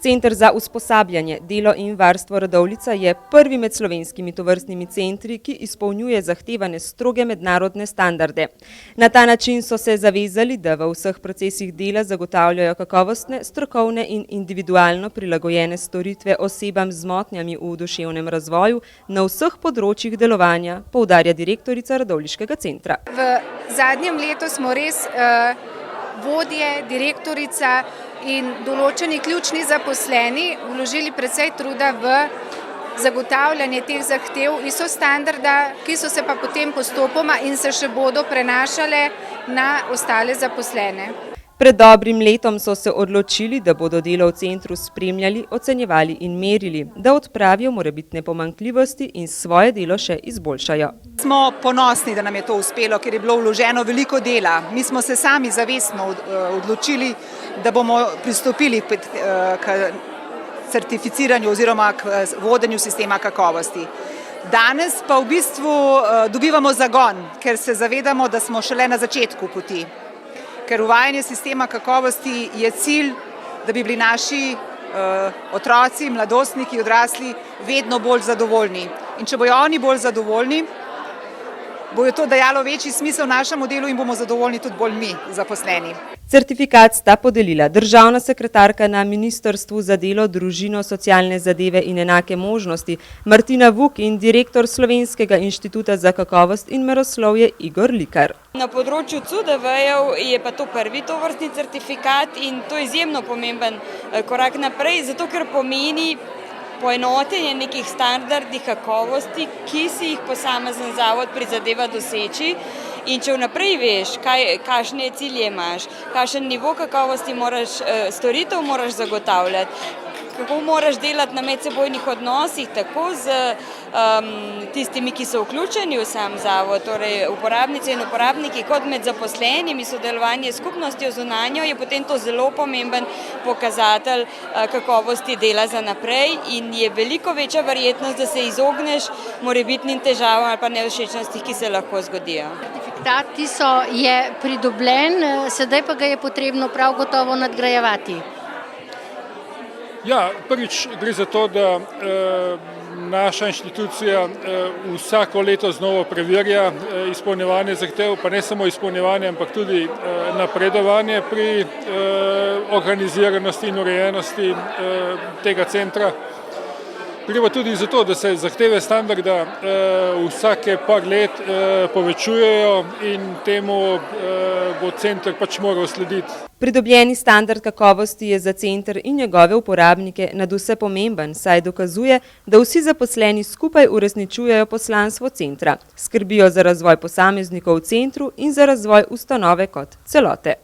Center za usposabljanje, delo in varstvo Radovljica je prvi med slovenskimi tovrstnimi centri, ki izpolnjuje zahtevane stroge mednarodne standarde. Na ta način so se zavezali, da v vseh procesih dela zagotavljajo kakovostne, strokovne in individualno prilagojene storitve osebam z motnjami v duševnem razvoju na vseh področjih delovanja, poudarja direktorica Radovljiškega centra. V zadnjem letu smo res vodje, direktorica in določeni ključni zaposleni vložili precej truda v zagotavljanje teh zahtev ISO standarda, ki so se pa potem postopoma in se še bodo prenašale na ostale zaposlene. Pred dobrim letom so se odločili, da bodo delo v centru spremljali, ocenjevali in merili, da odpravijo morebitne pomanjkljivosti in svoje delo še izboljšajo. Smo ponosni, da nam je to uspelo, ker je bilo vloženo veliko dela. Mi smo se sami zavestno odločili, da bomo pristopili k certificiranju oziroma k vodenju sistema kakovosti. Danes pa v bistvu dobivamo zagon, ker se zavedamo, da smo šele na začetku poti. Ker uvajanje sistema kakovosti je cilj, da bi bili naši otroci, mladostniki, odrasli vedno bolj zadovoljni. In če bojo oni bolj zadovoljni, bojo to dajalo večji smisel našemu delu in bomo zadovoljni tudi bolj mi, zaposleni. Certifikat sta podelila državna sekretarka na Ministrstvu za delo, družino, socialne zadeve in enake možnosti Martina Vuk in direktor Slovenskega inštituta za kakovost in meroslovje Igor Likar. Na področju CUDV-jev je pa to prvi tovrstni certifikat in to je izjemno pomemben korak naprej, zato ker pomeni poenotenje nekih standardnih kakovosti, ki si jih posamezen zavod prizadeva doseči. In če vnaprej veš, kakšne cilje imaš, kakšen nivo kakovosti storitev moraš zagotavljati, kako moraš delati na medsebojnih odnosih, tako z tistimi, ki so vključeni v sam zavod, torej uporabnice in uporabniki, kot med zaposlenimi, sodelovanje s skupnostjo zunanjo, je potem to zelo pomemben pokazatelj kakovosti dela za naprej in je veliko večja verjetnost, da se izogneš morebitnim težavam ali pa nevšečnosti, ki se lahko zgodijo. Certifikat je pridobljen, sedaj pa ga je potrebno prav gotovo nadgrajevati. Ja, prvič gre za to, da naša inštitucija vsako leto znova preverja izpolnjevanje zahtev, pa ne samo izpolnjevanje, ampak tudi napredovanje pri organiziranosti in urejenosti tega centra. Gre pa tudi za to, da se zahteve standarda vsake par let povečujejo in temu bo center pač moral slediti. Pridobljeni standard kakovosti je za center in njegove uporabnike nadvse pomemben, saj dokazuje, da vsi zaposleni skupaj uresničujejo poslanstvo centra, skrbijo za razvoj posameznikov v centru in za razvoj ustanove kot celote.